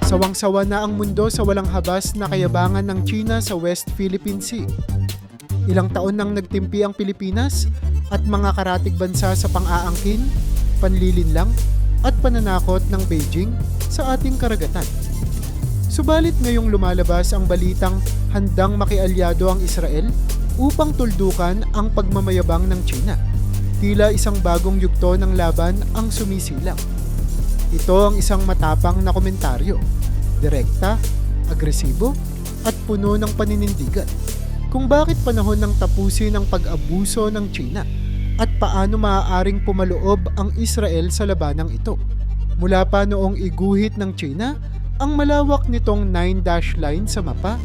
Sawang-sawa na ang mundo sa walang habas na kayabangan ng China sa West Philippine Sea. Ilang taon nang nagtimpi ang Pilipinas at mga karatig bansa sa pang-aangkin, panlilinlang at pananakot ng Beijing sa ating karagatan. Subalit ngayong lumalabas ang balitang handang makialyado ang Israel upang tuldukan ang pagmamayabang ng China. Tila isang bagong yugto ng laban ang sumisilang. Ito ang isang matapang na komentaryo, direkta, agresibo at puno ng paninindigan kung bakit panahon ng tapusin ang pag-abuso ng China at paano maaaring pumaloob ang Israel sa labanang ito. Mula pa noong iguhit ng China ang malawak nitong 9-dash line sa mapa,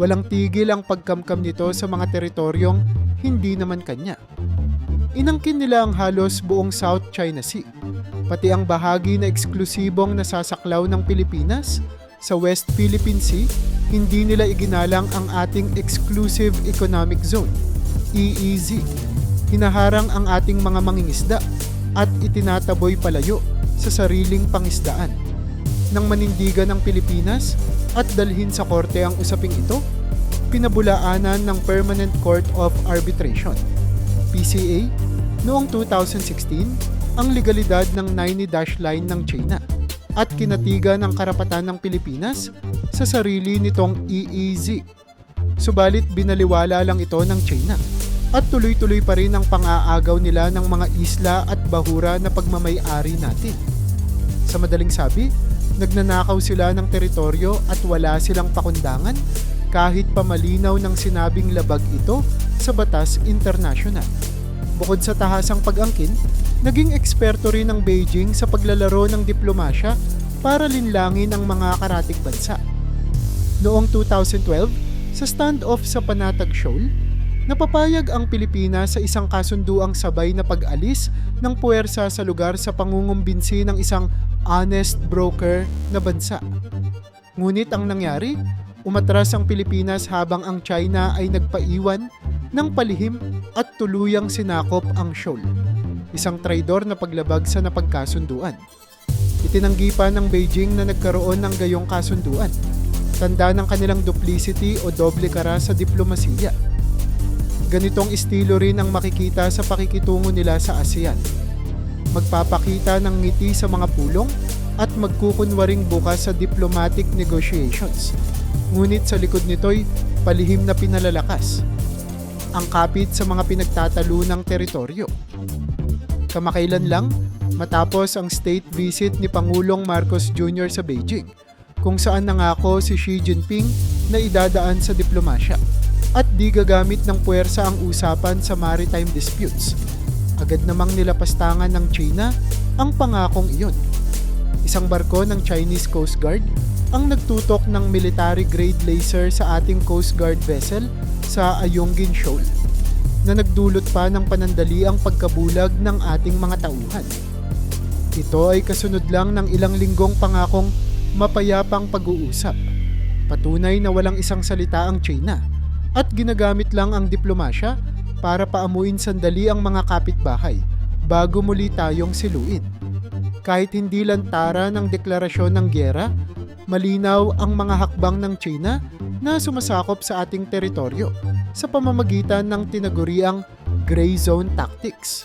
walang tigil ang pagkamkam nito sa mga teritoryong hindi naman kanya. Inangkin nila ang halos buong South China Sea, pati ang bahagi na eksklusibong nasasaklaw ng Pilipinas sa West Philippine Sea. Hindi nila iginalang ang ating Exclusive Economic Zone, EEZ. Hinaharang ang ating mga mangingisda at itinataboy palayo sa sariling pangisdaan. Nang manindigan ng Pilipinas at dalhin sa korte ang usaping ito, pinabulaanan ng Permanent Court of Arbitration, PCA, noong 2016 ang legalidad ng 90-dash line ng China at kinatigan ang karapatan ng Pilipinas sa sarili nitong EEZ. Subalit binaliwala lang ito ng China at tuloy-tuloy pa rin ang pang-aagaw nila ng mga isla at bahura na pagmamay-ari natin. Sa madaling sabi, nagnanakaw sila ng teritoryo at wala silang pakundangan kahit pa malinaw ng sinabing labag ito sa batas internasyonal. Bukod sa tahasang pag-angkin, naging eksperto rin ng Beijing sa paglalaro ng diplomasya para linlangin ang mga karatig bansa. Noong 2012, sa standoff sa Panatag Shoal, napapayag ang Pilipinas sa isang kasunduang sabay na pag-alis ng puwersa sa lugar sa pangungumbinsi ng isang honest broker na bansa. Ngunit ang nangyari, umatras ang Pilipinas habang ang China ay nagpaiwan ng palihim at tuluyang sinakop ang shoal. Isang traidor na paglabag sa napagkasunduan. Itinanggi pa ng Beijing na nagkaroon ng gayong kasunduan. Tanda ng kanilang duplicity o doble kara sa diplomasiya. Ganitong estilo rin ang makikita sa pakikitungo nila sa ASEAN. Magpapakita ng ngiti sa mga pulong at magkukunwaring bukas sa diplomatic negotiations. Ngunit sa likod nito'y palihim na pinalalakas ang kapit sa mga pinagtatalunang teritoryo. Kamakailan lang, matapos ang state visit ni Pangulong Marcos Jr. sa Beijing, kung saan nangako si Xi Jinping na idadaan sa diplomasya at di gagamit ng puwersa ang usapan sa maritime disputes. Agad namang nilapastangan ng China ang pangakong iyon. Isang barko ng Chinese Coast Guard ang nagtutok ng military-grade laser sa ating Coast Guard vessel sa Ayungin Shoal na nagdulot pa ng panandaliang pagkabulag ng ating mga tauhan. Ito ay kasunod lang ng ilang linggong pangakong mapayapang pag-uusap. Patunay na walang isang salita ang China at ginagamit lang ang diplomasya para paamuin sandali ang mga kapitbahay bago muli tayong siluin. Kahit hindi lantara ng deklarasyon ng gyera, malinaw ang mga hakbang ng China na sumasakop sa ating teritoryo sa pamamagitan ng tinaguriang gray zone tactics.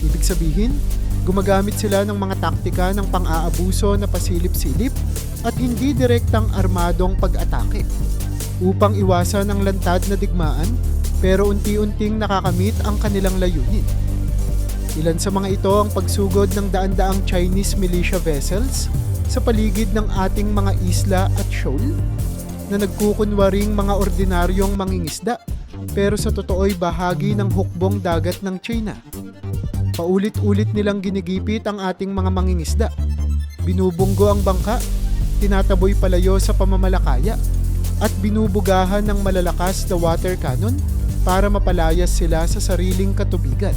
Ibig sabihin, gumagamit sila ng mga taktika ng pang-aabuso na pasilip-silip at hindi direktang armadong pag-atake upang iwasan ang lantad na digmaan pero unti-unting nakakamit ang kanilang layunin. Ilan sa mga ito ang pagsugod ng daan-daang Chinese militia vessels sa paligid ng ating mga isla at shoal na nagkukunwaring mga ordinaryong mangingisda pero sa totoo'y bahagi ng hukbong dagat ng China. Paulit-ulit nilang ginigipit ang ating mga mangingisda. Binubunggo ang bangka, tinataboy palayo sa pamamalakaya at binubugahan ng malalakas na water cannon para mapalayas sila sa sariling katubigan.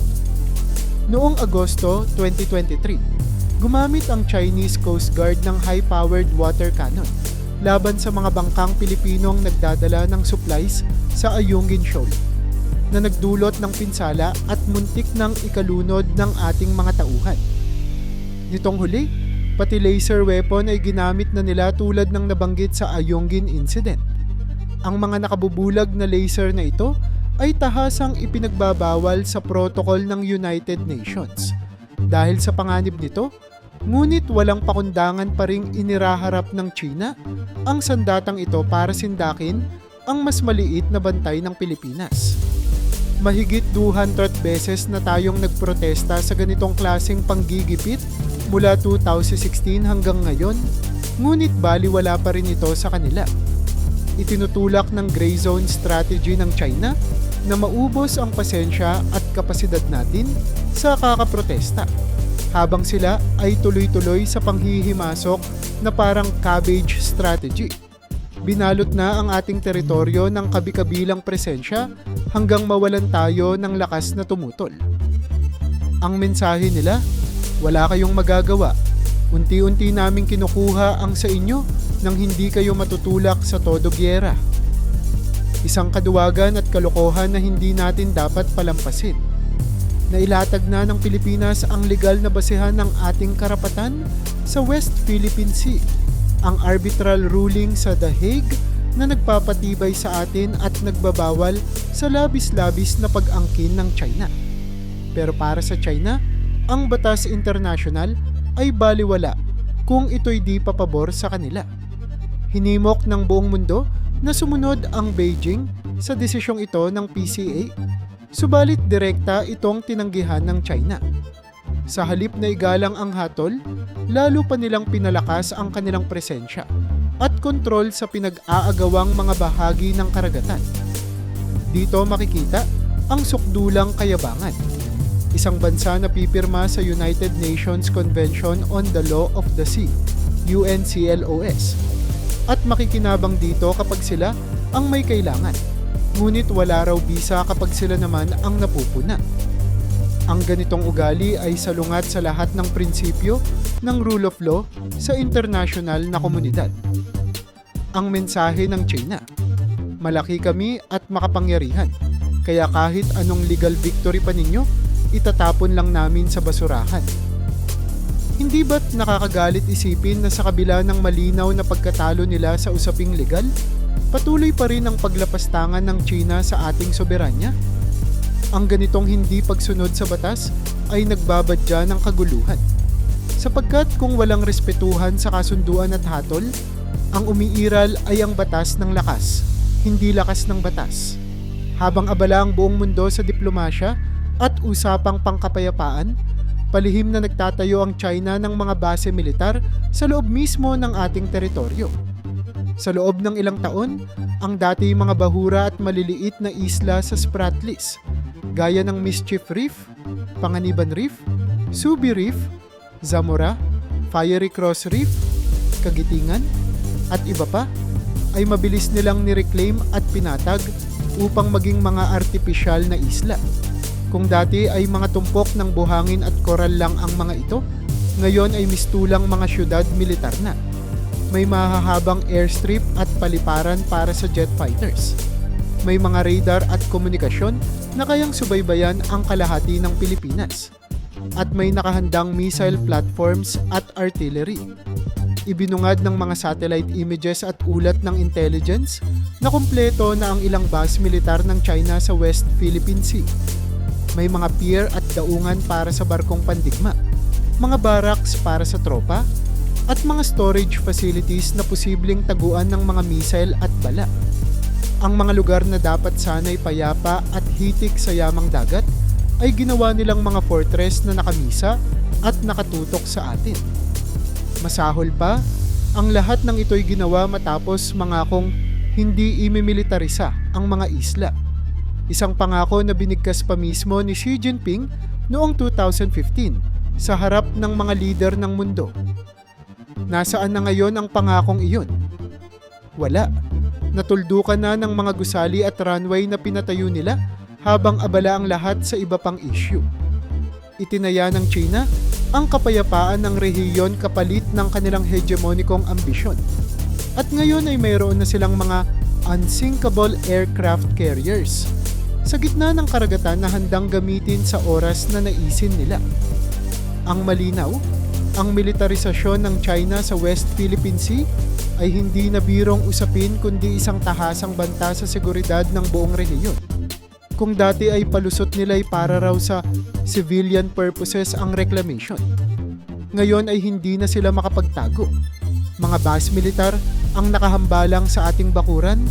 Noong Agosto 2023, gumamit ang Chinese Coast Guard ng high-powered water cannon laban sa mga bangkang Pilipinong nagdadala ng supplies sa Ayungin Shoal na nagdulot ng pinsala at muntik ng ikalunod ng ating mga tauhan. Nitong huli, Pati laser weapon ay ginamit na nila tulad ng nabanggit sa Ayungin Incident. Ang mga nakabubulag na laser na ito ay tahasang ipinagbabawal sa protocol ng United Nations. Dahil sa panganib nito, ngunit walang pakundangan pa ring iniraharap ng China ang sandatang ito para sindakin ang mas maliit na bantay ng Pilipinas. Mahigit 200 beses na tayong nagprotesta sa ganitong klaseng panggigipit mula 2016 hanggang ngayon, ngunit baliwala pa rin ito sa kanila. Itinutulak ng gray zone strategy ng China na maubos ang pasensya at kapasidad natin sa kakaprotesta, habang sila ay tuloy-tuloy sa panghihimasok na parang cabbage strategy. Binalot na ang ating teritoryo ng kabi-kabilang presensya hanggang mawalan tayo ng lakas na tumutol. Ang mensahe nila, wala kayong magagawa. Unti-unti naming kinukuha ang sa inyo nang hindi kayo matutulak sa todo gyera. Isang kaduwagan at kalokohan na hindi natin dapat palampasin. Nailatag na ng Pilipinas ang legal na basehan ng ating karapatan sa West Philippine Sea, ang arbitral ruling sa The Hague na nagpapatibay sa atin at nagbabawal sa labis-labis na pag-angkin ng China. Pero para sa China, ang batas internasyonal ay baliwala kung ito'y di papabor sa kanila. Hinimok ng buong mundo na sumunod ang Beijing sa desisyong ito ng PCA, subalit direkta itong tinanggihan ng China. Sa halip na igalang ang hatol, lalo pa nilang pinalakas ang kanilang presensya at kontrol sa pinag-aagawang mga bahagi ng karagatan. Dito makikita ang sukdulang kayabangan. Isang bansa na pipirma sa United Nations Convention on the Law of the Sea, UNCLOS, at makikinabang dito kapag sila ang may kailangan, ngunit wala raw bisa kapag sila naman ang napupuna. Ang ganitong ugali ay salungat sa lahat ng prinsipyo ng rule of law sa international na komunidad. Ang mensahe ng China, malaki kami at makapangyarihan, kaya kahit anong legal victory pa ninyo, itatapon lang namin sa basurahan. Hindi ba't nakakagalit isipin na sa kabila ng malinaw na pagkatalo nila sa usaping legal, patuloy pa rin ang paglapastangan ng China sa ating soberanya? Ang ganitong hindi pagsunod sa batas ay nagbabadya ng kaguluhan. Sapagkat kung walang respetuhan sa kasunduan at hatol, ang umiiral ay ang batas ng lakas, hindi lakas ng batas. Habang abala ang buong mundo sa diplomasya at usapang pangkapayapaan, palihim na nagtatayo ang China ng mga base militar sa loob mismo ng ating teritoryo. Sa loob ng ilang taon, ang dati mga bahura at maliliit na isla sa Spratlys, gaya ng Mischief Reef, Panganiban Reef, Subi Reef, Zamora, Fiery Cross Reef, Kagitingan, at iba pa, ay mabilis nilang nireclaim at pinatag upang maging mga artipisyal na isla. Kung dati ay mga tumpok ng buhangin at koral lang ang mga ito, ngayon ay mistulang mga syudad militar na. May mahahabang airstrip at paliparan para sa jet fighters. May mga radar at komunikasyon na kayang subaybayan ang kalahati ng Pilipinas. At may nakahandang missile platforms at artillery. Ibinungad ng mga satellite images at ulat ng intelligence na kumpleto na ang ilang base militar ng China sa West Philippine Sea. May mga pier at daungan para sa barkong pandigma, mga barracks para sa tropa, at mga storage facilities na posibleng taguan ng mga missile at bala. Ang mga lugar na dapat sana'y payapa at hitik sa yamang dagat ay ginawa nilang mga fortress na nakamisa at nakatutok sa atin. Masahol pa, ang lahat ng ito'y ginawa matapos mangakong hindi imimilitarisa ang mga isla. Isang pangako na binigkas pa mismo ni Xi Jinping noong 2015 sa harap ng mga lider ng mundo. Nasaan na ngayon ang pangakong iyon? Wala. Natuldukan na ng mga gusali at runway na pinatayo nila habang abala ang lahat sa iba pang issue. Itinaya ng China ang kapayapaan ng rehiyon kapalit ng kanilang hegemonikong ambisyon. At ngayon ay mayroon na silang mga unsinkable aircraft carriers sa gitna ng karagatan na handang gamitin sa oras na naisin nila. Ang malinaw, Ang militarisasyon ng China sa West Philippine Sea ay hindi na birong usapin kundi isang tahasang banta sa seguridad ng buong rehiyon. Kung dati ay palusot nila'y para raw sa civilian purposes ang reclamation, ngayon ay hindi na sila makapagtago. Mga base militar ang nakahambalang sa ating bakuran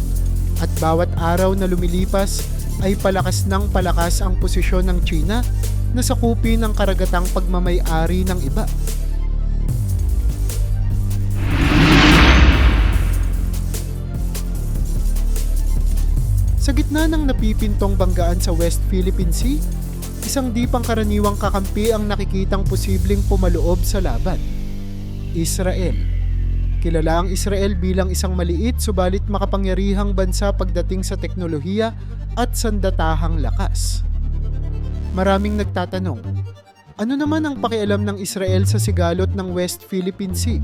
at bawat araw na lumilipas ay palakas ng palakas ang posisyon ng China na sakupin ang karagatang pagmamay-ari ng iba. Sa gitna ng napipintong banggaan sa West Philippine Sea, isang di pangkaraniwang kakampi ang nakikitang posibleng pumaloob sa laban. Israel. Kilala ang Israel bilang isang maliit subalit makapangyarihang bansa pagdating sa teknolohiya at sandatahang lakas. Maraming nagtatanong, ano naman ang pakialam ng Israel sa sigalot ng West Philippine Sea?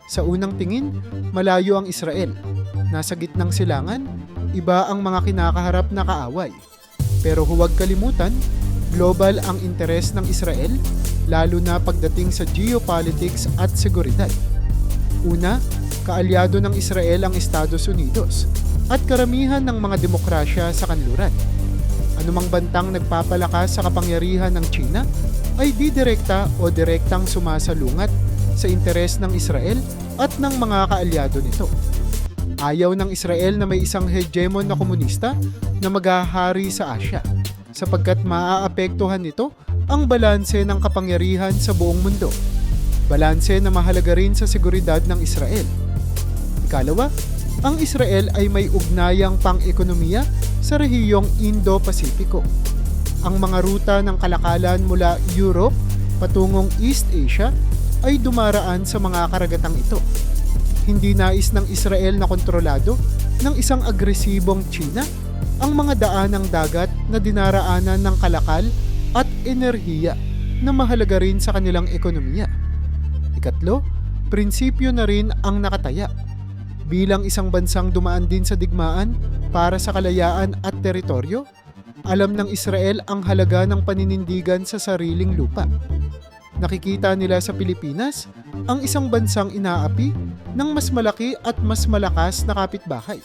Sa unang tingin, malayo ang Israel. Nasa gitnang silangan, iba ang mga kinakaharap na kaaway. Pero huwag kalimutan, global ang interes ng Israel, lalo na pagdating sa geopolitics at seguridad. Una, kaalyado ng Israel ang Estados Unidos at karamihan ng mga demokrasya sa kanluran. Anumang bantang nagpapalakas sa kapangyarihan ng China ay didirekta o direktang sumasalungat sa interes ng Israel at ng mga kaalyado nito. Ayaw ng Israel na may isang hegemon na komunista na maghahari sa Asya, sapagkat maaapektuhan nito ang balanse ng kapangyarihan sa buong mundo. Balanse na mahalaga rin sa seguridad ng Israel. Ikalawa, ang Israel ay may ugnayang pang-ekonomiya sa rehiyong Indo-Pasipiko. Ang mga ruta ng kalakalan mula Europe patungong East Asia ay dumaraan sa mga karagatang ito. Hindi nais ng Israel na kontrolado ng isang agresibong China ang mga daan ng dagat na dinaraanan ng kalakal at enerhiya na mahalaga rin sa kanilang ekonomiya. Ikatlo, prinsipyo na rin ang nakataya. Bilang isang bansang dumaan din sa digmaan para sa kalayaan at teritoryo, alam ng Israel ang halaga ng paninindigan sa sariling lupa. Nakikita nila sa Pilipinas ang isang bansang inaapi ng mas malaki at mas malakas na kapitbahay.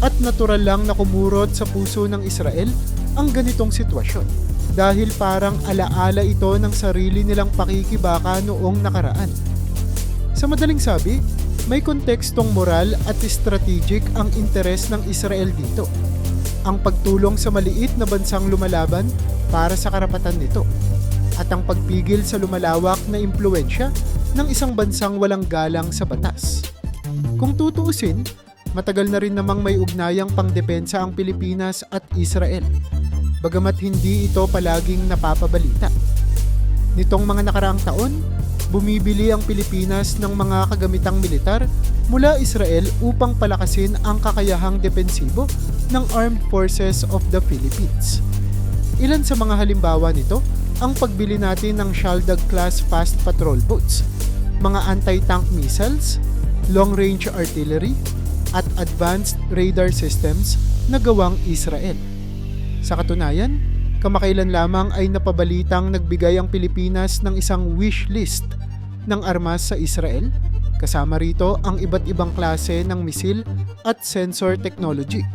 At natural lang na kumurot sa puso ng Israel ang ganitong sitwasyon dahil parang alaala ito ng sarili nilang pakikibaka noong nakaraan. Sa madaling sabi, may kontekstong moral at strategic ang interes ng Israel dito. Ang pagtulong sa maliit na bansang lumalaban para sa karapatan nito at ang pagpigil sa lumalawak na impluwensya ng isang bansang walang galang sa batas. Kung tutuusin, matagal na rin namang may ugnayang pangdepensa ang Pilipinas at Israel, bagamat hindi ito palaging napapabalita. Nitong mga nakaraang taon, bumibili ang Pilipinas ng mga kagamitang militar mula Israel upang palakasin ang kakayahang depensibo ng Armed Forces of the Philippines. Ilan sa mga halimbawa nito ang pagbili natin ng Shaldag-class fast patrol boats, mga anti-tank missiles, long-range artillery, at advanced radar systems na gawang Israel. Sa katunayan, kamakailan lamang ay napabalitang nagbigay ang Pilipinas ng isang wish list ng armas sa Israel, kasama rito ang iba't ibang klase ng misil at sensor technology,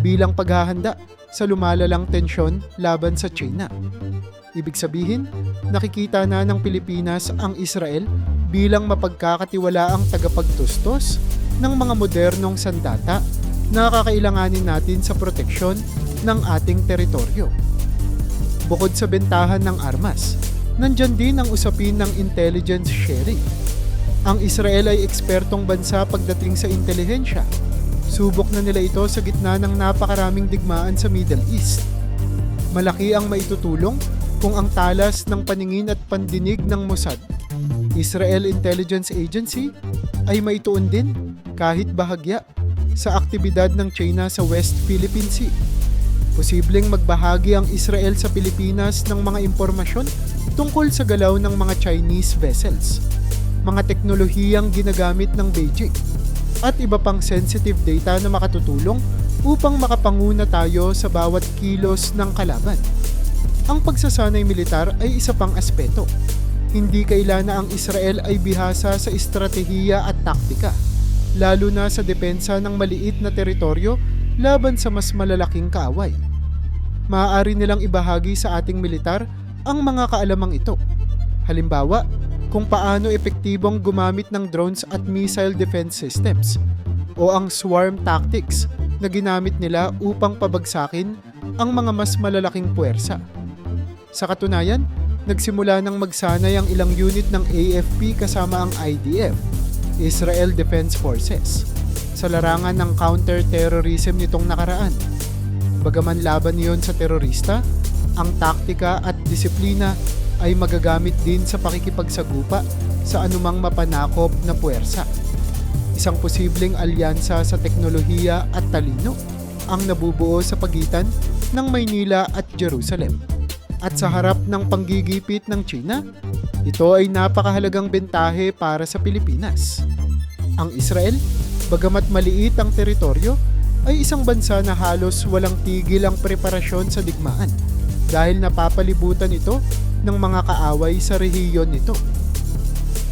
bilang paghahanda sa lumalalang tensyon laban sa China. Ibig sabihin, nakikita na ng Pilipinas ang Israel bilang mapagkakatiwalaang tagapagtustos ng mga modernong sandata na kakailanganin natin sa proteksyon ng ating teritoryo. Bukod sa bentahan ng armas, nandyan din ang usapin ng intelligence sharing. Ang Israel ay ekspertong bansa pagdating sa intelihensya. Subok na nila ito sa gitna ng napakaraming digmaan sa Middle East. Malaki ang maitutulong kung ang talas ng paningin at pandinig ng Mossad, Israel Intelligence Agency, ay maituon din kahit bahagya sa aktibidad ng China sa West Philippine Sea. Posibleng magbahagi ang Israel sa Pilipinas ng mga impormasyon tungkol sa galaw ng mga Chinese vessels, mga teknolohiyang ginagamit ng Beijing, at iba pang sensitive data na makatutulong upang makapanguna tayo sa bawat kilos ng kalaban. Ang pagsasanay militar ay isa pang aspeto. Hindi kaila na ang Israel ay bihasa sa estratehiya at taktika, lalo na sa depensa ng maliit na teritoryo laban sa mas malalaking kaaway. Maaari nilang ibahagi sa ating militar ang mga kaalamang ito. Halimbawa, kung paano epektibong gumamit ng drones at missile defense systems o ang swarm tactics na ginamit nila upang pabagsakin ang mga mas malalaking puwersa. Sa katunayan, nagsimula ng magsanay ang ilang unit ng AFP kasama ang IDF, Israel Defense Forces, sa larangan ng counter-terrorism nitong nakaraan. Bagaman laban niyon sa terorista, ang taktika at disiplina ay magagamit din sa pakikipagsagupa sa anumang mapanakop na puwersa. Isang posibleng alyansa sa teknolohiya at talino ang nabubuo sa pagitan ng Maynila at Jerusalem. At sa harap ng panggigipit ng China, ito ay napakahalagang bentahe para sa Pilipinas. Ang Israel, bagamat maliit ang teritoryo, ay isang bansa na halos walang tigil ang preparasyon sa digmaan dahil napapalibutan ito ng mga kaaway sa rehiyon nito.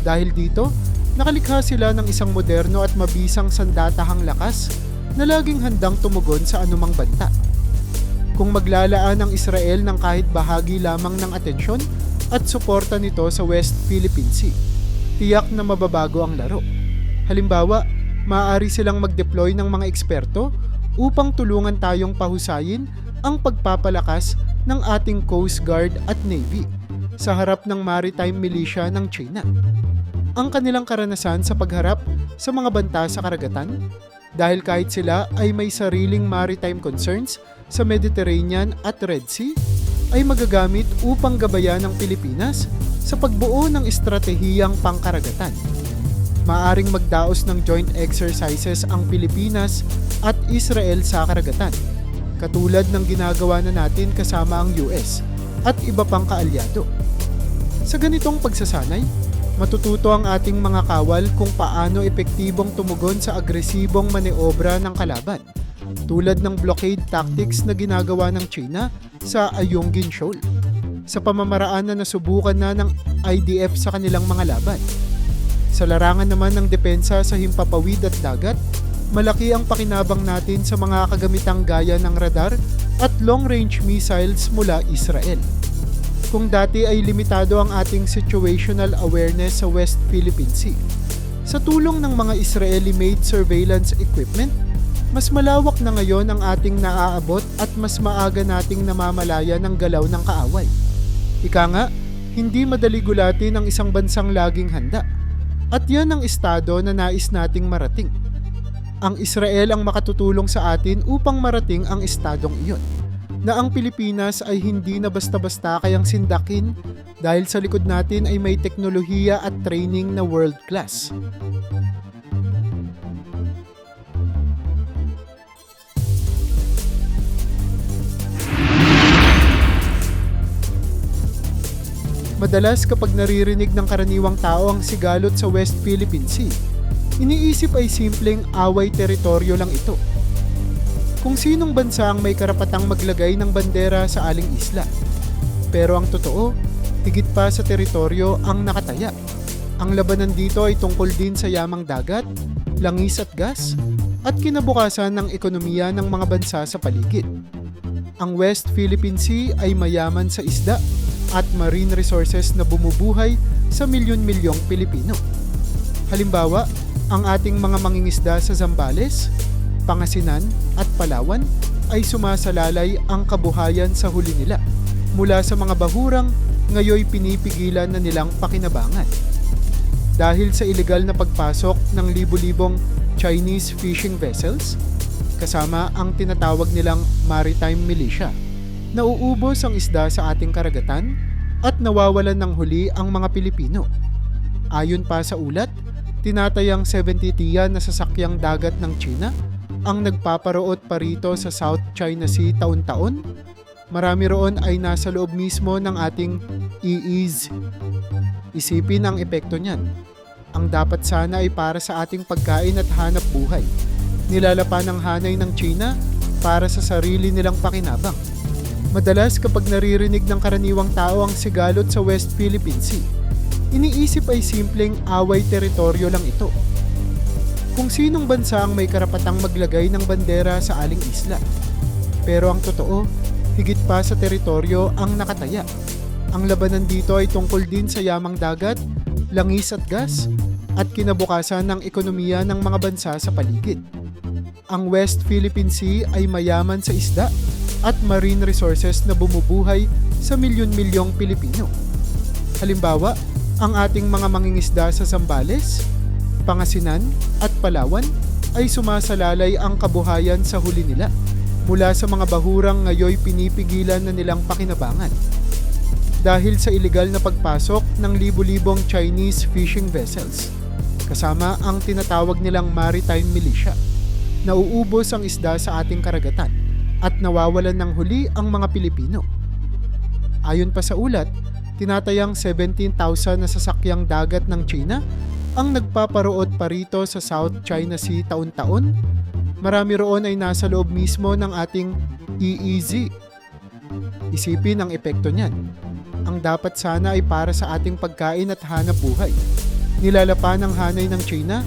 Dahil dito, nakalikha sila ng isang moderno at mabisang sandatahang lakas na laging handang tumugon sa anumang banta. Kung maglalaan ang Israel ng kahit bahagi lamang ng atensyon at suporta nito sa West Philippine Sea, tiyak na mababago ang laro. Halimbawa, maaari silang mag-deploy ng mga eksperto upang tulungan tayong pahusayin ang pagpapalakas ng ating Coast Guard at Navy sa harap ng maritime militia ng China. Ang kanilang karanasan sa pagharap sa mga banta sa karagatan, dahil kahit sila ay may sariling maritime concerns sa Mediterranean at Red Sea, ay magagamit upang gabayan ng Pilipinas sa pagbuo ng estratehiyang pangkaragatan. Maaring magdaos ng joint exercises ang Pilipinas at Israel sa karagatan, katulad ng ginagawa na natin kasama ang US at iba pang kaalyado. Sa ganitong pagsasanay, matututo ang ating mga kawal kung paano epektibong tumugon sa agresibong maneobra ng kalaban, tulad ng blockade tactics na ginagawa ng China sa Ayungin Shoal, sa pamamaraan na nasubukan na ng IDF sa kanilang mga laban. Sa larangan naman ng depensa sa himpapawid at dagat, malaki ang pakinabang natin sa mga kagamitang gaya ng radar at long-range missiles mula Israel. Kung dati ay limitado ang ating situational awareness sa West Philippine Sea, sa tulong ng mga Israeli-made surveillance equipment, mas malawak na ngayon ang ating naaabot at mas maaga nating namamalaya ng galaw ng kaaway. Ika nga, hindi madali gulatin ang isang bansang laging handa. At yan ang estado na nais nating marating. Ang Israel ang makatutulong sa atin upang marating ang estadong iyon, na ang Pilipinas ay hindi na basta-basta kayang sindakin dahil sa likod natin ay may teknolohiya at training na world class. Madalas kapag naririnig ng karaniwang tao ang sigalot sa West Philippine Sea, iniisip ay simpleng away teritoryo lang ito. Kung sinong bansa ang may karapatang maglagay ng bandera sa aling isla. Pero ang totoo, higit pa sa teritoryo ang nakataya. Ang labanan dito ay tungkol din sa yamang dagat, langis at gas, at kinabukasan ng ekonomiya ng mga bansa sa paligid. Ang West Philippine Sea ay mayaman sa isda at marine resources na bumubuhay sa milyon-milyong Pilipino. Halimbawa, ang ating mga mangingisda sa Zambales, Pangasinan at Palawan ay sumasalalay ang kabuhayan sa huli nila mula sa mga bahurang ngayoy pinipigilan na nilang pakinabangan. Dahil sa ilegal na pagpasok ng libu-libong Chinese fishing vessels, kasama ang tinatawag nilang maritime militia, nauubos ang isda sa ating karagatan at nawawalan ng huli ang mga Pilipino. Ayon pa sa ulat, tinatayang 70 tiyan na sasakyang dagat ng China ang nagpaparoot pa rito sa South China Sea taon-taon. Marami roon ay nasa loob mismo ng ating EEZ. Isipin ang epekto niyan. Ang dapat sana ay para sa ating pagkain at hanap buhay. Nilalapa ng hanay ng China para sa sarili nilang pakinabang. Madalas kapag naririnig ng karaniwang tao ang sigalot sa West Philippine Sea, iniisip ay simpleng away teritoryo lang ito. Kung sinong bansa ang may karapatang maglagay ng bandera sa aling isla. Pero ang totoo, higit pa sa teritoryo ang nakataya. Ang labanan dito ay tungkol din sa yamang dagat, langis at gas, at kinabukasan ng ekonomiya ng mga bansa sa paligid. Ang West Philippine Sea ay mayaman sa isda at marine resources na bumubuhay sa milyon-milyong Pilipino. Halimbawa, ang ating mga mangingisda sa Zambales, Pangasinan at Palawan ay sumasalalay ang kabuhayan sa huli nila mula sa mga bahurang ngayoy pinipigilan na nilang pakinabangan. Dahil sa ilegal na pagpasok ng libu-libong Chinese fishing vessels, kasama ang tinatawag nilang maritime militia, nauubos ang isda sa ating karagatan at nawawalan ng huli ang mga Pilipino. Ayon pa sa ulat, tinatayang 17,000 na sasakyang dagat ng China ang nagpaparoot pa rito sa South China Sea taon-taon. Marami roon ay nasa loob mismo ng ating EEZ. Isipin ang epekto niyan. Ang dapat sana ay para sa ating pagkain at hanap buhay. Nilalapa ng hanay ng China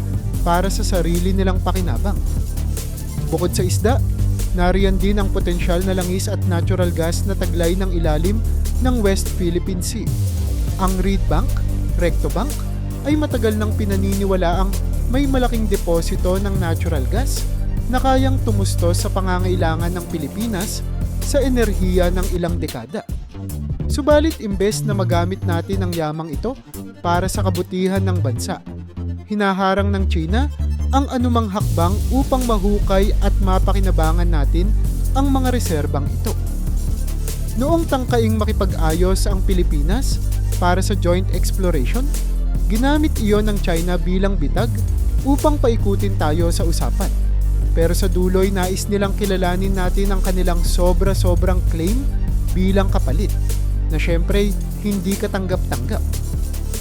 para sa sarili nilang pakinabang. Bukod sa isda, nariyan din ang potensyal na langis at natural gas na taglay ng ilalim ng West Philippine Sea. Ang Reed Bank, Recto Bank, ay matagal nang pinaniniwalaang may malaking deposito ng natural gas na kayang tumustos sa pangangailangan ng Pilipinas sa enerhiya ng ilang dekada. Subalit imbes na magamit natin ang yamang ito para sa kabutihan ng bansa, hinaharang ng China ang anumang hakbang upang mahukay at mapakinabangan natin ang mga reserbang ito. Noong tangkaing makipag-ayos ang Pilipinas para sa joint exploration, ginamit iyon ng China bilang bitag upang paikutin tayo sa usapan. Pero sa dulo'y nais nilang kilalanin natin ang kanilang sobra-sobrang claim bilang kapalit, na syempre hindi katanggap-tanggap.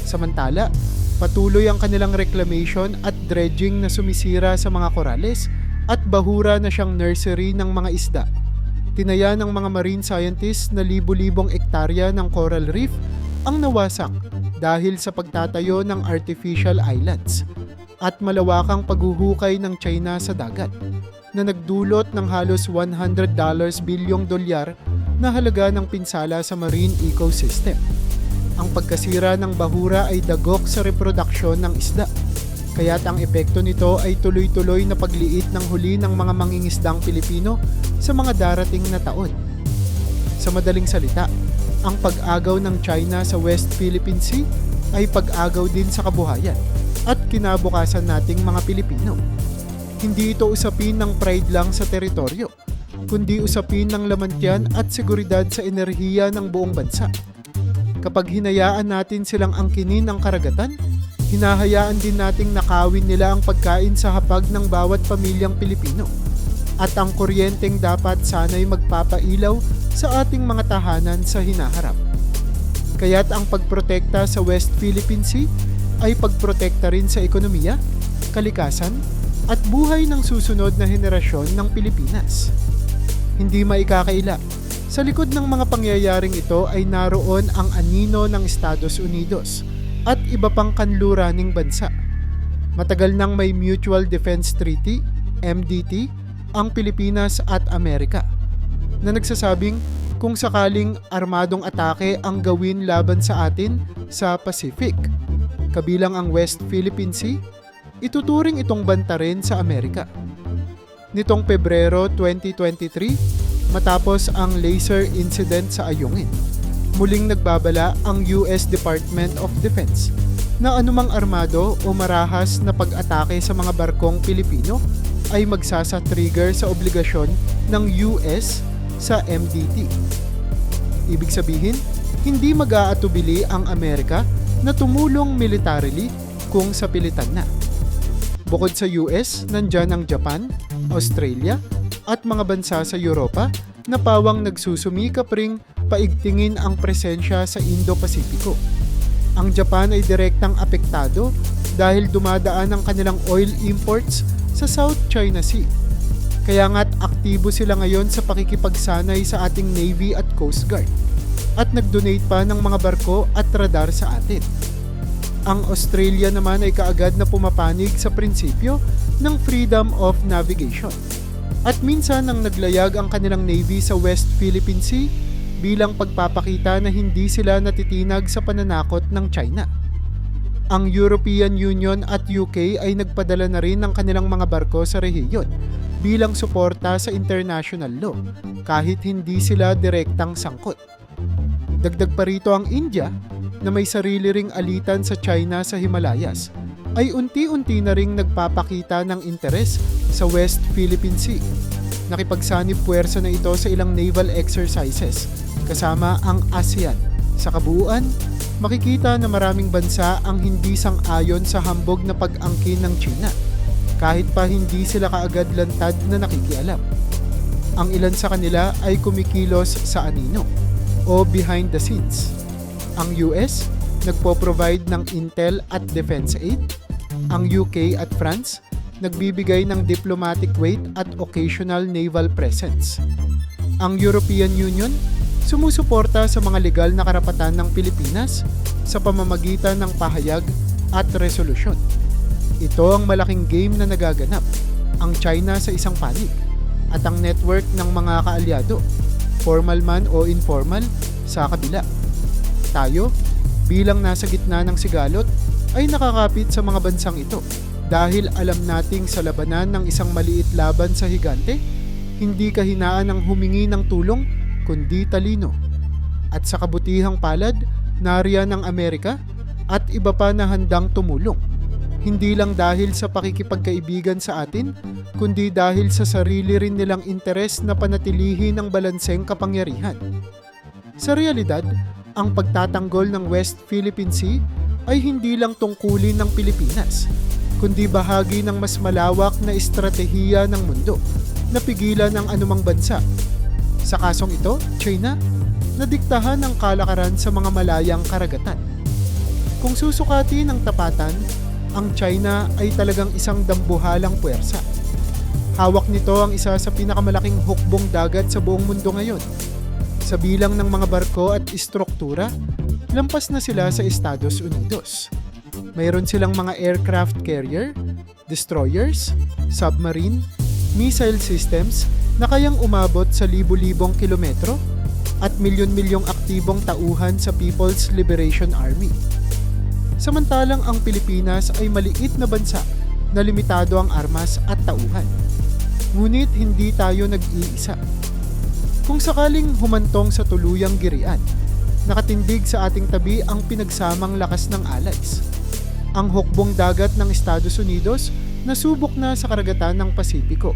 Samantala, patuloy ang kanilang reclamation at dredging na sumisira sa mga korales at bahura na siyang nursery ng mga isda. Tinaya ng mga marine scientists na libu-libong ektarya ng coral reef ang nawasak dahil sa pagtatayo ng artificial islands at malawakang paghuhukay ng China sa dagat na nagdulot ng halos $100 bilyong na halaga ng pinsala sa marine ecosystem. Ang pagkasira ng bahura ay dagok sa reproduksyon ng isda, kaya't ang epekto nito ay tuloy-tuloy na pagliit ng huli ng mga mangingisdang Pilipino sa mga darating na taon. Sa madaling salita, ang pag-agaw ng China sa West Philippine Sea ay pag-agaw din sa kabuhayan at kinabukasan nating mga Pilipino. Hindi ito usapin ng pride lang sa teritoryo, kundi usapin ng lamantian at seguridad sa enerhiya ng buong bansa. Kapag hinayaan natin silang angkinin ang karagatan, hinahayaan din nating nakawin nila ang pagkain sa hapag ng bawat pamilyang Pilipino. At ang kuryenteng dapat sana'y magpapailaw sa ating mga tahanan sa hinaharap. Kaya't ang pagprotekta sa West Philippine Sea ay pagprotekta rin sa ekonomiya, kalikasan, at buhay ng susunod na henerasyon ng Pilipinas. Hindi maikakaila, sa likod ng mga pangyayaring ito ay naroon ang anino ng Estados Unidos at iba pang kanluraning bansa. Matagal nang may Mutual Defense Treaty, MDT, ang Pilipinas at Amerika, na nagsasabing kung sakaling armadong atake ang gawin laban sa atin sa Pacific, kabilang ang West Philippine Sea, ituturing itong banta rin sa Amerika. Nitong Pebrero 2023, matapos ang laser incident sa Ayungin, muling nagbabala ang US Department of Defense na anumang armado o marahas na pag-atake sa mga barkong Pilipino ay magsasa-trigger sa obligasyon ng US sa MDT. Ibig sabihin, hindi mag-aatubili ang Amerika na tumulong militarily kung sa pilitan na. Bukod sa US, nandyan ang Japan, Australia, at mga bansa sa Europa na pawang nagsusumikap ring paigtingin ang presensya sa Indo-Pasipiko. Ang Japan ay direktang apektado dahil dumadaan ang kanilang oil imports sa South China Sea. Kaya nga't aktibo sila ngayon sa pakikipagsanay sa ating Navy at Coast Guard at nag-donate pa ng mga barko at radar sa atin. Ang Australia naman ay kaagad na pumapanig sa prinsipyo ng freedom of navigation. At minsan nang naglayag ang kanilang navy sa West Philippine Sea bilang pagpapakita na hindi sila natitinag sa pananakot ng China. Ang European Union at UK ay nagpadala na rin ng kanilang mga barko sa rehiyon bilang suporta sa international law kahit hindi sila direktang sangkot. Dagdag pa rito ang India na may sarili ring alitan sa China sa Himalayas ay unti-unti na ring nagpapakita ng interes sa West Philippine Sea. Nakipagsanib puwersa na ito sa ilang naval exercises kasama ang ASEAN. Sa kabuuan, makikita na maraming bansa ang hindi sang-ayon sa hambog na pag-angkin ng China kahit pa hindi sila kaagad lantad na nakikialam. Ang ilan sa kanila ay kumikilos sa anino o behind the scenes. Ang US, nagpo-provide ng intel at defense aid. Ang UK at France, nagbibigay ng diplomatic weight at occasional naval presence. Ang European Union, sumusuporta sa mga legal na karapatan ng Pilipinas sa pamamagitan ng pahayag at resolusyon. Ito ang malaking game na nagaganap, ang China sa isang panig at ang network ng mga kaalyado, formal man o informal, sa kabila. Tayo, bilang nasa gitna ng sigalot, ay nakakapit sa mga bansang ito dahil alam nating sa labanan ng isang maliit laban sa higante, hindi kahinaan ang humingi ng tulong kundi talino. At sa kabutihang palad, nariyan ang Amerika at iba pa na handang tumulong. Hindi lang dahil sa pakikipagkaibigan sa atin, kundi dahil sa sarili rin nilang interes na panatilihin ang balanseng kapangyarihan. Sa realidad, ang pagtatanggol ng West Philippine Sea ay hindi lang tungkulin ng Pilipinas, kundi bahagi ng mas malawak na estratehiya ng mundo na pigilan ang anumang bansa. Sa kasong ito, China, nadiktahan ang kalakaran sa mga malayang karagatan. Kung susukati ng tapatan, ang China ay talagang isang dambuhalang puwersa. Hawak nito ang isa sa pinakamalaking hukbong dagat sa buong mundo ngayon. Sa bilang ng mga barko at istruktura, lampas na sila sa Estados Unidos. Mayroon silang mga aircraft carrier, destroyers, submarine, missile systems na kayang umabot sa libu-libong kilometro at milyon-milyong aktibong tauhan sa People's Liberation Army. Samantalang ang Pilipinas ay maliit na bansa na limitado ang armas at tauhan. Ngunit hindi tayo nag-iisa. Kung sakaling humantong sa tuluyang girian, nakatindig sa ating tabi ang pinagsamang lakas ng allies. Ang hukbong dagat ng Estados Unidos nasubok na sa karagatan ng Pasipiko.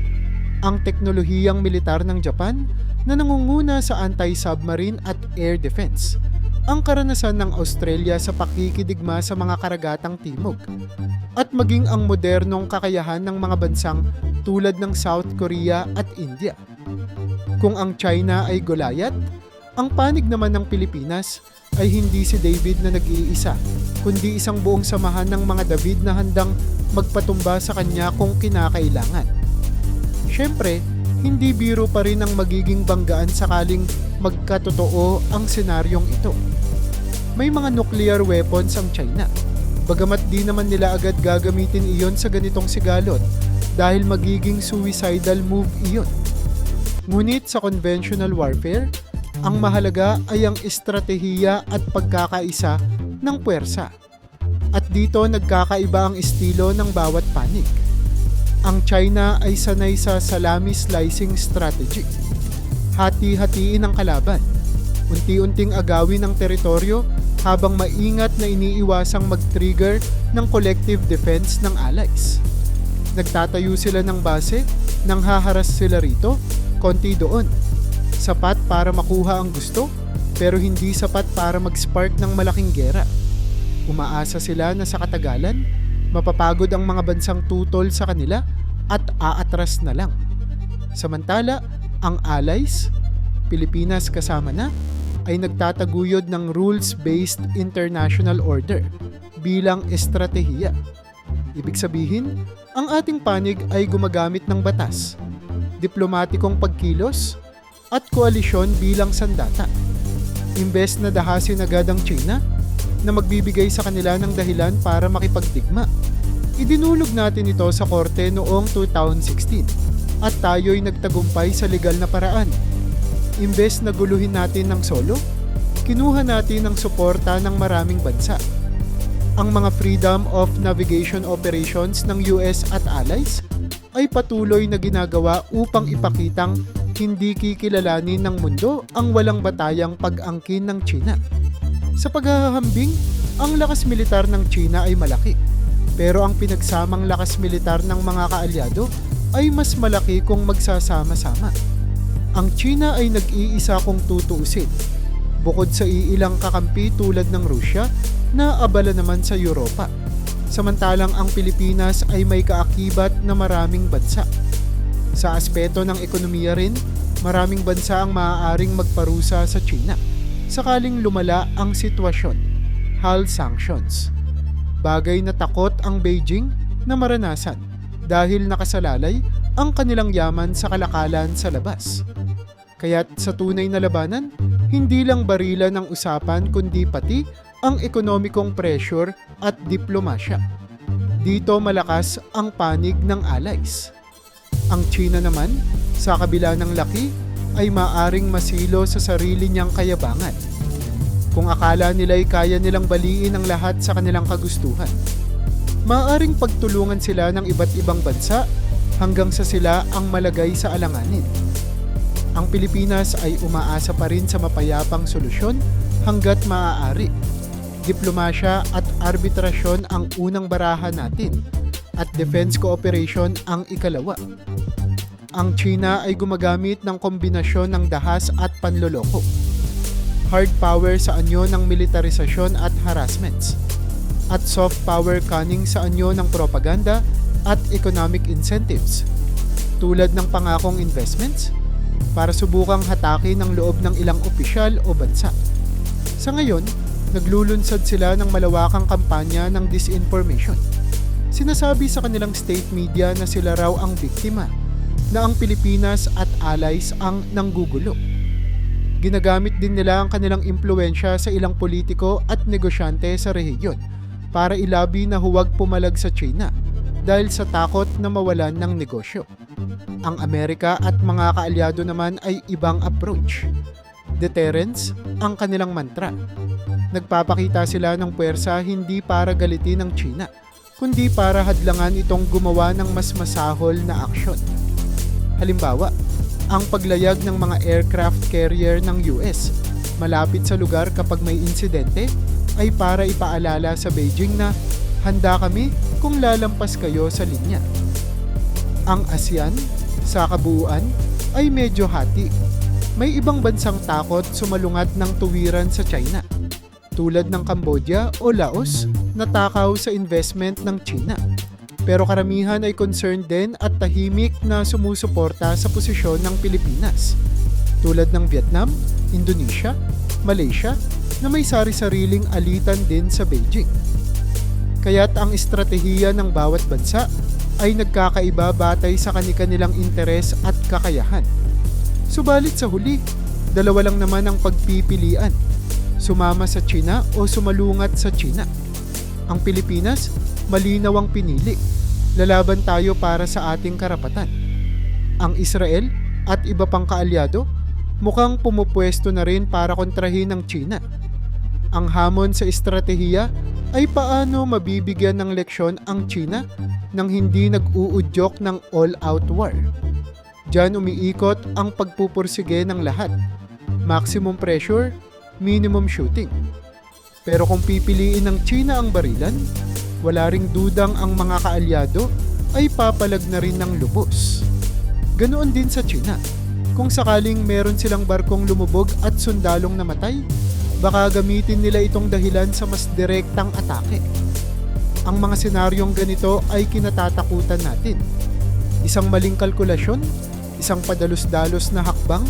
Ang teknolohiyang militar ng Japan na nangunguna sa anti-submarine at air defense. Ang karanasan ng Australia sa pakikidigma sa mga karagatang timog. At maging ang modernong kakayahan ng mga bansang tulad ng South Korea at India. Kung ang China ay Goliath, ang panig naman ng Pilipinas ay hindi si David na nag-iisa, kundi isang buong samahan ng mga David na handang magpatumba sa kanya kung kinakailangan. Siyempre, hindi biro pa rin ang magiging banggaan sakaling magkatotoo ang senaryong ito. May mga nuclear weapons ang China, bagamat di naman nila agad gagamitin iyon sa ganitong sigalot dahil magiging suicidal move iyon. Ngunit sa conventional warfare, ang mahalaga ay ang estratehiya at pagkakaisa ng puwersa. At dito nagkakaiba ang estilo ng bawat panig. Ang China ay sanay sa salami slicing strategy. Hati-hatiin ang kalaban, unti-unting agawin ang teritoryo habang maingat na iniiwasang mag-trigger ng collective defense ng allies. Nagtatayo sila ng base, nang haharas sila rito, konti doon. Sapat para makuha ang gusto, pero hindi sapat para mag-spark ng malaking gera. Umaasa sila na sa katagalan, mapapagod ang mga bansang tutol sa kanila at aatras na lang. Samantala, ang allies, Pilipinas kasama na, ay nagtataguyod ng rules-based international order bilang estratehiya. Ibig sabihin, ang ating panig ay gumagamit ng batas, diplomatikong pagkilos, at koalisyon bilang sandata. Imbes na dahasin agad ang China, na magbibigay sa kanila ng dahilan para makipagdigma. Idinulog natin ito sa korte noong 2016 at tayo'y nagtagumpay sa legal na paraan. Imbes na guluhin natin ng solo, kinuha natin ang suporta ng maraming bansa. Ang mga Freedom of Navigation Operations ng US at allies ay patuloy na ginagawa upang ipakitang hindi kikilalanin ng mundo ang walang batayang pag-angkin ng China. Sa paghahambing, ang lakas militar ng China ay malaki, pero ang pinagsamang lakas militar ng mga kaalyado ay mas malaki kung magsasama-sama. Ang China ay nag-iisa kung tutuusin, bukod sa iilang kakampi tulad ng Rusya na abala naman sa Europa. Samantalang ang Pilipinas ay may kaakibat na maraming bansa. Sa aspeto ng ekonomiya rin, maraming bansa ang maaaring magparusa sa China sakaling lumala ang sitwasyon. HAL sanctions. Bagay na takot ang Beijing na maranasan dahil nakasalalay ang kanilang yaman sa kalakalan sa labas. Kaya't sa tunay na labanan, hindi lang barilan ang usapan kundi pati ang ekonomikong pressure at diplomasya. Dito malakas ang panig ng allies. Ang China naman, sa kabila ng laki, ay maaring masilo sa sarili niyang kayabangan. Kung akala nila'y kaya nilang baliin ang lahat sa kanilang kagustuhan, maaring pagtulungan sila ng iba't ibang bansa hanggang sa sila ang malagay sa alanganin. Ang Pilipinas ay umaasa pa rin sa mapayapang solusyon hanggat maaari. Diplomasya at arbitrasyon ang unang barahan natin at defense cooperation ang ikalawa. Ang China ay gumagamit ng kombinasyon ng dahas at panloloko. Hard power sa anyo ng militarisasyon at harassments. At soft power cunning sa anyo ng propaganda at economic incentives. Tulad ng pangakong investments para subukang hatakin ang loob ng ilang opisyal o bansa. Sa ngayon, naglulunsad sila ng malawakang kampanya ng disinformation. Sinasabi sa kanilang state media na sila raw ang biktima, na ang Pilipinas at allies ang nanggugulo. Ginagamit din nila ang kanilang impluensya sa ilang politiko at negosyante sa rehiyon para ilabi na huwag pumalag sa China dahil sa takot na mawalan ng negosyo. Ang Amerika at mga kaalyado naman ay ibang approach. Deterrence ang kanilang mantra. Nagpapakita sila ng puwersa hindi para galitin ng China, kundi para hadlangan itong gumawa ng mas masahol na aksyon. Halimbawa, ang paglayag ng mga aircraft carrier ng US malapit sa lugar kapag may insidente ay para ipaalala sa Beijing na handa kami kung lalampas kayo sa linya. Ang ASEAN, sa kabuuan, ay medyo hati. May ibang bansang takot sumalungat ng tuwiran sa China, tulad ng Cambodia o Laos na takaw sa investment ng China. Pero karamihan ay concerned din at tahimik na sumusuporta sa posisyon ng Pilipinas, tulad ng Vietnam, Indonesia, Malaysia na may sari-sariling alitan din sa Beijing. Kaya't ang estratehiya ng bawat bansa ay nagkakaiba batay sa kani-kanilang interes at kakayahan. Subalit sa huli, dalawa lang naman ang pagpipilian, sumama sa China o sumalungat sa China. Ang Pilipinas, malinaw ang pinili. Lalaban tayo para sa ating karapatan. Ang Israel at iba pang kaalyado mukhang pumupwesto na rin para kontrahin ng China. Ang hamon sa estratehiya ay paano mabibigyan ng leksyon ang China nang hindi nag-uudyok ng all-out war. Diyan umiikot ang pagpupursige ng lahat. Maximum pressure, minimum shooting. Pero kung pipiliin ng China ang barilan, wala ring dudang ang mga kaalyado ay papalag na rin ng lubos. Ganoon din sa China. Kung sakaling meron silang barkong lumubog at sundalong namatay, baka gamitin nila itong dahilan sa mas direktang atake. Ang mga senaryong ganito ay kinatatakutan natin. Isang maling kalkulasyon, isang padalos-dalos na hakbang,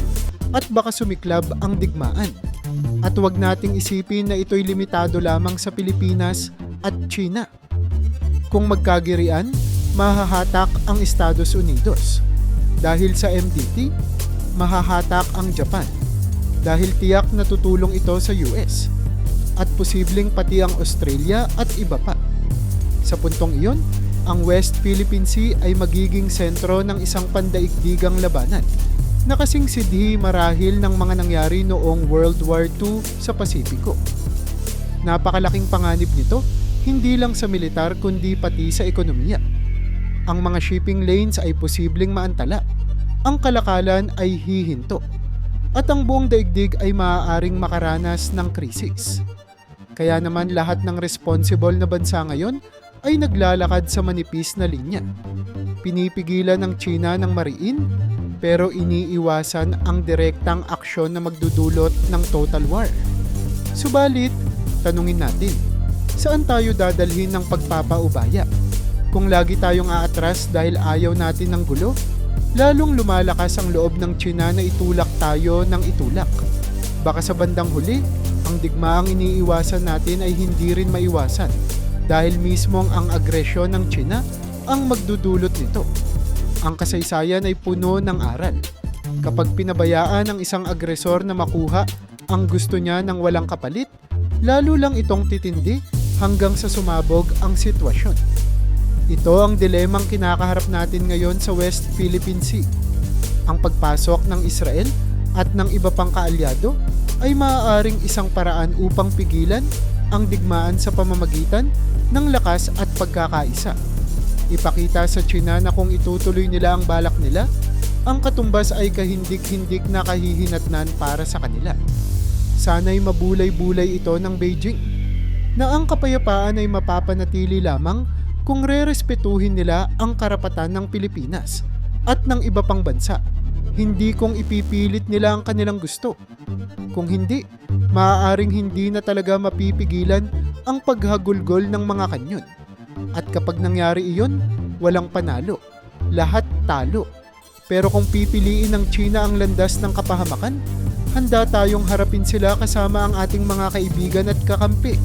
at baka sumiklab ang digmaan. At huwag nating isipin na ito'y limitado lamang sa Pilipinas at China. Kung magkagirian, mahahatak ang Estados Unidos. Dahil sa MDT, mahahatak ang Japan. Dahil tiyak na tutulong ito sa US. at posibleng pati ang Australia at iba pa. Sa puntong iyon, ang West Philippine Sea ay magiging sentro ng isang pandaigdigang labanan na kasing sidhi marahil ng mga nangyari noong World War II sa Pasipiko. Napakalaking panganib nito, hindi lang sa militar kundi pati sa ekonomiya. Ang mga shipping lanes ay posibleng maantala, ang kalakalan ay hihinto, at ang buong daigdig ay maaaring makaranas ng krisis. Kaya naman lahat ng responsible na bansa ngayon ay naglalakad sa manipis na linya. Pinipigilan ng China ng mariin, pero iniiwasan ang direktang aksyon na magdudulot ng total war. Subalit, tanungin natin, saan tayo dadalhin ng pagpapaubaya? Kung lagi tayong aatras dahil ayaw natin ng gulo, lalong lumalakas ang loob ng China na itulak tayo ng itulak. Baka sa bandang huli, ang digmaang iniiwasan natin ay hindi rin maiwasan dahil mismong ang agresyon ng China ang magdudulot nito. Ang kasaysayan ay puno ng aral. Kapag pinabayaan ng isang agresor na makuha ang gusto niya ng walang kapalit, lalo lang itong titindi hanggang sa sumabog ang sitwasyon. Ito ang dilemang kinakaharap natin ngayon sa West Philippine Sea. Ang pagpasok ng Israel at ng iba pang kaalyado ay maaaring isang paraan upang pigilan ang digmaan sa pamamagitan ng lakas at pagkakaisa. Ipakita sa China na kung itutuloy nila ang balak nila, ang katumbas ay kahindik-hindik na kahihinatnan para sa kanila. Sana'y mabulay-bulay ito ng Beijing, na ang kapayapaan ay mapapanatili lamang kung rerespetuhin nila ang karapatan ng Pilipinas at ng iba pang bansa, hindi kung ipipilit nila ang kanilang gusto. Kung hindi, maaaring hindi na talaga mapipigilan ang paghagulgol ng mga kanyon. At kapag nangyari iyon, walang panalo. Lahat talo. Pero kung pipiliin ng China ang landas ng kapahamakan, handa tayong harapin sila kasama ang ating mga kaibigan at kakampi.